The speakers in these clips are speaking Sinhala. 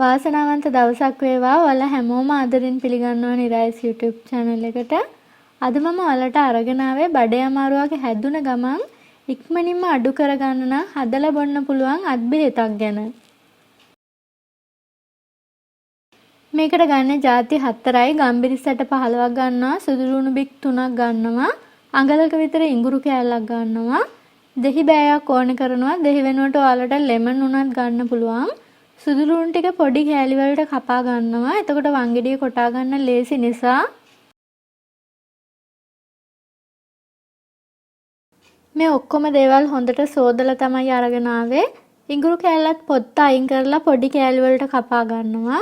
වාසනාවන්ත දවසක් වේවා. ඔයාලා හැමෝම ආදරෙන් පිළිගන්නවා නිරායිස් YouTube channel එකට. අද මම ඔයාලට අරගෙන ආවේ බඩේ අමාරුවක හැදුන ගමන් ඉක්මනින්ම අඩු කරගන්න නම් හදලා බොන්න පුළුවන් අත් බෙහෙතක් ගැන. මේකට ගන්න ಜಾති 4යි. ගම්බිරිස්සට 15ක් ගන්නවා, සුදු ලුණු බික් 3ක් ගන්නවා, අඟලක විතර ඉඟුරු කෑල්ලක් ගන්නවා, දෙහි බෑයක් ඕන කරනවා. දෙහි වෙනුවට ඔයාලට ලෙමන් උනත් ගන්න පුළුවන්. සුදු ලුණු ටික පොඩි කෑලි වලට කපා ගන්නවා. එතකොට වංගෙඩිය කොටා ගන්න ලේසි නිසා මේ ඔක්කොම දේවල් හොඳට සෝදලා තමයි අරගෙන ආවේ. ඉඟුරු කෑල්ලත් පොත්ත අයින් කරලා පොඩි කෑලි වලට කපා ගන්නවා.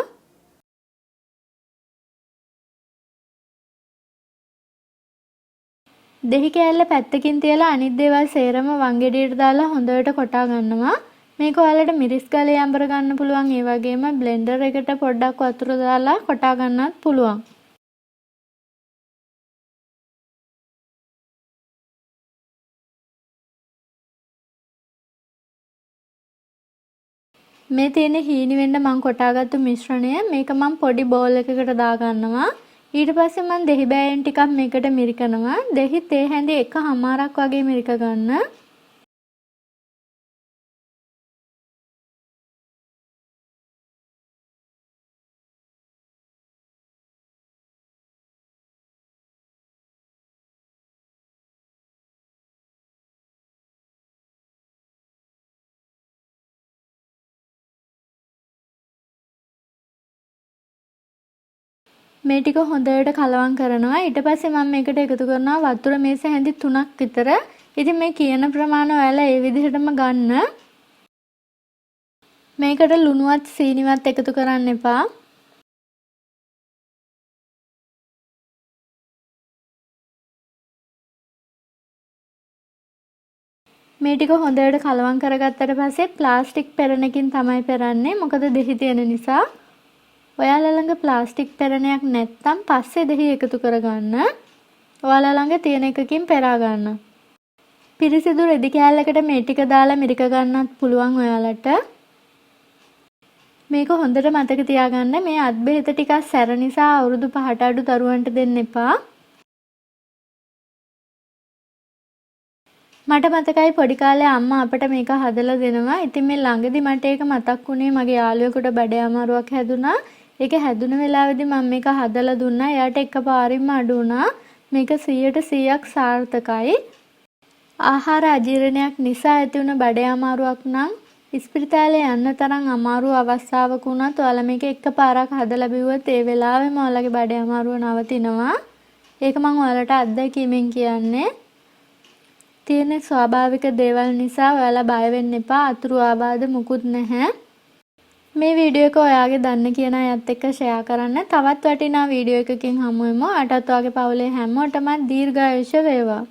දෙහි කෑල්ල පැත්තකින් තියලා අනිත් දේවල් සේරම වංගෙඩියට දාලා හොඳට කොටා ගන්නවා. මේක ඔයාලට මිරිස් ගලේ අඹර ගන්න පුළුවන්. ඒ වගේම බ්ලෙන්ඩර් එකට පොඩ්ඩක් වතුර දාලා කොටා ගන්නත් පුළුවන්. මේ තියෙන හීනි වෙන්න මම කොටාගත්තු මිශ්‍රණය මේක මම පොඩි බෝල් එකකට දා ගන්නවා. ඊට පස්සේ මම දෙහි බෑයෙන් ටිකක් මේකට මිරිකනවා. දෙහි තේ හැඳි එකමාරක් වගේ මිරික ගන්න. මේ ටික හොඳට කලවම් කරනවා. ඊට පස්සේ මම මේකට එකතු කරනවා වතුර මේස හැඳි 3ක් විතර. ඉතින් මේ කියන ප්‍රමාණය ඔයාලා ඒ විදිහටම ගන්න. මේකට ලුණුවත් සීනිවත් එකතු කරන්න එපා. මේ ටික හොඳට කලවම් කරගත්තට පස්සේ ප්ලාස්ටික් පෙරණකින් තමයි පෙරන්නේ. මොකද දෙහි තියෙන නිසා. ඔයාලා ළඟ ප්ලාස්ටික් පෙරණයක් නැත්නම් පස්සේ දෙහි එකතු කරගන්න. ඔයාලා ළඟ තියෙන එකකින් පෙරා ගන්න. පිරිසිදු රෙදි කෑල්ලකට මේ ටික දාලා මිරික ගන්නත් පුළුවන් ඔයාලට. මේක හොඳට මතක තියාගන්න. මේ අත් බෙහෙත ටිකක් සැර නිසා අවුරුදු 5ට අඩු දරුවන්ට දෙන්න එපා. මට මතකයි පොඩි කාලේ අම්මා අපට මේක හදලා දෙනවා. ඉතින් මේ ළඟදි මට ඒක මතක් වුණේ මගේ යාළුවෙකුට බඩේ අමාරුවක් හැදුනා. ඒක හැදුන වෙලාවේදී මම මේක හදලා දුන්නා. එයාට එකපාරින්ම අඩු වුණා. මේක 100%ක් සාර්ථකයි. ආහාර අජීර්ණයක් නිසා ඇති වුණ බඩේ අමාරුවක් නම් ඉස්පිරිතාලේ යන්න තරම් අමාරු අවස්ථාවක වුණත් ඔයාලා මේක එකපාරක් හදලා බිව්වොත් ඒ වෙලාවෙම ඔයාලගේ බඩේ අමාරුව නවතිනවා. ඒක මම ඔයාලට අත්දැකීමෙන් කියන්නේ. තියෙන ස්වාභාවික දේවල් නිසා ඔයාලා බය වෙන්න එපා. අතුරු ආබාධ මුකුත් නැහැ. මේ වීඩියෝ එක ඔයාගේ දන්න කියන අයත් එක්ක ෂෙයා කරන්න. තවත් වටිනා වීඩියෝ එකකින් හමු වෙමු. අටත් ඔයාගේ පවුලේ හැමෝටම දීර්ඝායුෂ වේවා.